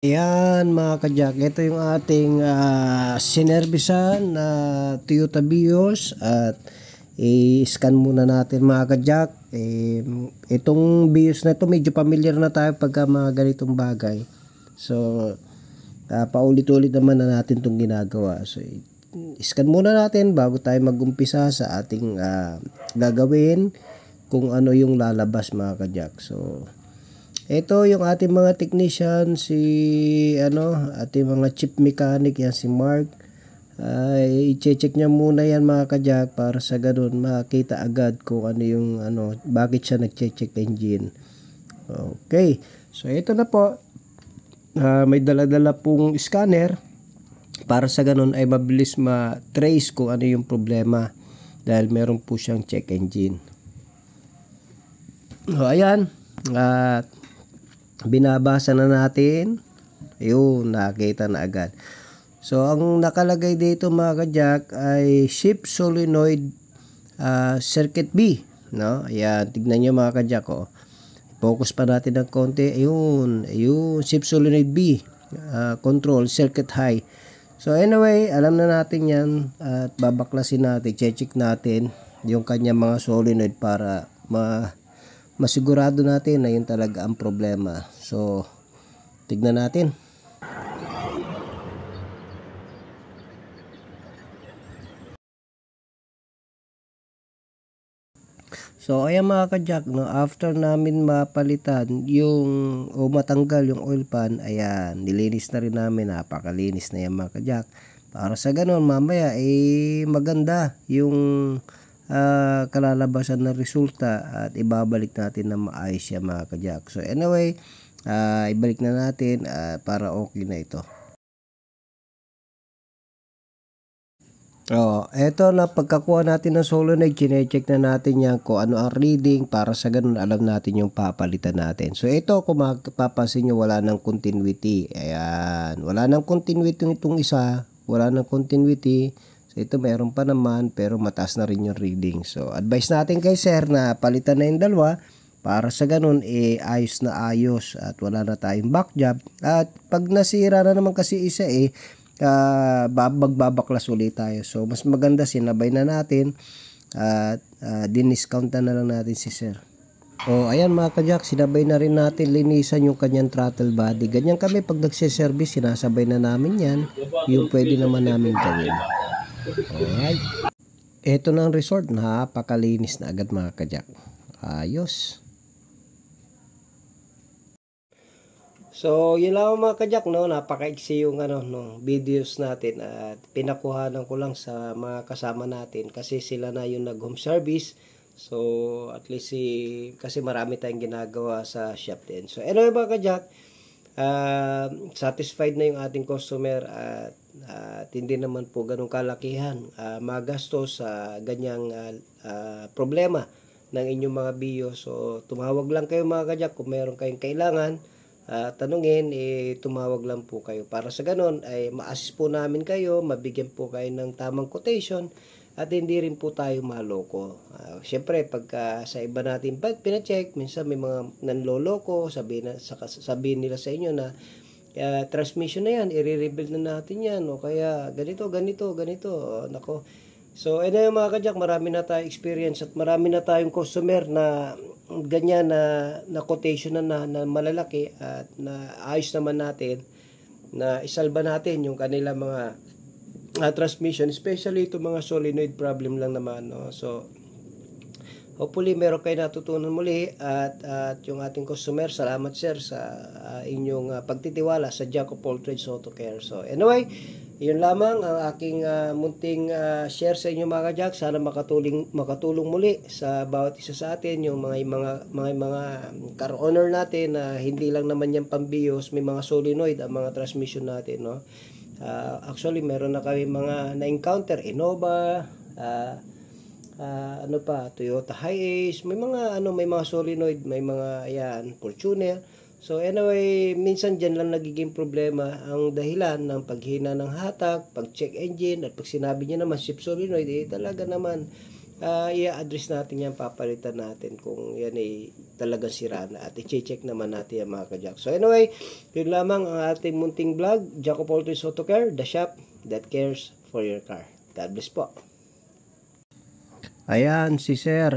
Ayan mga kajak, ito yung ating sinervisan na Toyota Vios at i-scan muna natin mga kajak. Itong Vios na ito medyo familiar na tayo pagka mga ganitong bagay. So paulit-ulit naman na natin itong ginagawa. So i-scan muna natin bago tayo mag-umpisa sa ating gagawin kung ano yung lalabas mga kajak. So ito yung ating mga technician, ating mga chief mechanic yan si Mark. I-check niya muna yan mga kajak para sa ganun makita agad kung ano yung bakit siya nag-check engine. Okay. So ito na po. May dala-dala pong scanner para sa ganun ay mabilis ma-trace kung ano yung problema dahil meron po siyang check engine. So ayan. Binabasa na natin. Ayun, nakita na agad. So ang nakalagay dito mga kajak ay shift solenoid circuit B, no? Ayan, tignan niyo mga kajak, oh. Focus pa natin ng konti. Ayun, shift solenoid B, control circuit high. So anyway, alam na natin 'yan at babaklasin natin, check natin yung kanya mga solenoid para masigurado natin na yun talaga ang problema. So, tignan natin. So, ayan mga kajak, no, after namin mapalitan o matanggal yung oil pan, ayan, nilinis na rin namin, napakalinis na yan mga kajak. Para sa ganun, mamaya, maganda yung kalalabasan ng resulta at ibabalik natin na maayos siya mga kajak. So anyway, ibalik na natin para okay na ito. Eto na pagkakuha natin ng solenoid, chine-check na natin yan kung ano ang reading para sa ganun alam natin yung papalitan natin. So ito kung mapapansin nyo wala ng continuity. Ayan, wala ng continuity itong isa, wala ng continuity. So ito meron pa naman pero mataas na rin yung reading. So advice natin kay sir na palitan na yung dalawa para sa ganun ayos na ayos at wala na tayong back job. At pag nasira na naman kasi isa magbabaklas ulit tayo. So mas maganda sinabay na natin at diniscountan na lang natin si sir. Ayan mga kajak, sinabay na rin natin linisan yung kanyang throttle body. Ganyan kami pag nagsiservice, sinasabay na namin yan. Yung pwede naman namin gawin. Alright. Ito na ang resort, napakalinis na agad mga kajak. Ayos. So, yun lang mga kajak, no? Napakaiksi yung videos natin at pinakuhanan ko lang sa mga kasama natin kasi sila na yung nag-home service. So, at least kasi marami tayong ginagawa sa shop din. So, anyway mga kajak, satisfied na yung ating customer at hindi naman po ganun kalakihan magastos sa ganyang problema ng inyong mga biyo. So, tumawag lang kayo mga kajak kung meron kayong kailangan. Tanungin, tumawag lang po kayo. Para sa ganun, ay ma-assist po namin kayo, mabigyan po kayo ng tamang quotation, at hindi rin po tayo maloko. Siyempre, pagka sa iba natin pina-check, minsan may mga nanloloko, sabihin nila sa inyo na transmission na yan, i-rebuild na natin yan, o kaya ganito. Nako. So, yung mga kajak, marami na tayong experience at marami na tayong customer na ganyan na quotation na malalaki at na ayos naman natin na isalba natin yung kanila mga transmission, especially itong mga solenoid problem lang naman, no? So hopefully meron kayo natutunan muli at yung ating customer, salamat sir sa inyong pagtitiwala sa Jack of All Trades Auto Care. So anyway, yun lamang ang aking munting share sa inyo mga kajak. Sana makatulong muli sa bawat isa sa atin, yung mga car owner natin na hindi lang naman yan pambiyos, may mga solenoid ang mga transmission natin, no? Actually meron na kami mga na-encounter Innova, Toyota Hiace, may mga solenoid, may mga Fortuner. So anyway, minsan dyan lang nagiging problema ang dahilan ng paghina ng hatak, pag-check engine, at pag sinabi niya naman shift solenoid, talaga naman i-address natin yan, papalitan natin kung yan ay talagang sira na, at i-check naman natin yan mga ka-Jack. So anyway, yun lamang ang ating munting vlog, Jack of all trades Auto Care, the shop that cares for your car. God bless po. Ayan si Sir,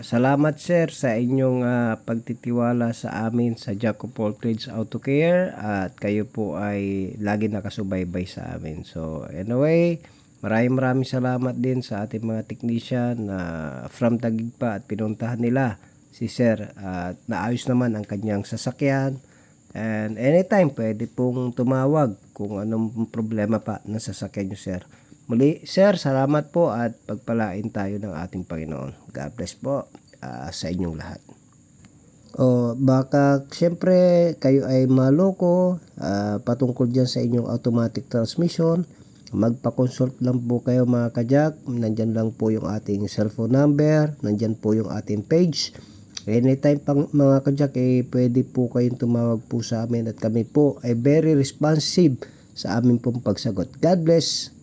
salamat Sir sa inyong pagtitiwala sa amin sa Jack of all trades Auto Care, at kayo po ay lagi nakasubaybay sa amin. So anyway, maraming salamat din sa ating mga technician na from Taguig pa at pinuntahan nila si Sir, at naayos naman ang kanyang sasakyan. And anytime pwede pong tumawag kung anong problema pa ng sasakyan nyo, Sir. Muli, Sir, salamat po at pagpalain tayo ng ating Panginoon. God bless po sa inyong lahat. O baka siyempre kayo ay maloko patungkol dyan sa inyong automatic transmission, magpa-consult lang po kayo mga ka-Jack. Nandyan lang po yung ating cellphone number, nandyan po yung ating page. Anytime pang mga ka-Jack, pwede po kayong tumawag po sa amin at kami po ay very responsive sa amin pong pagsagot. God bless.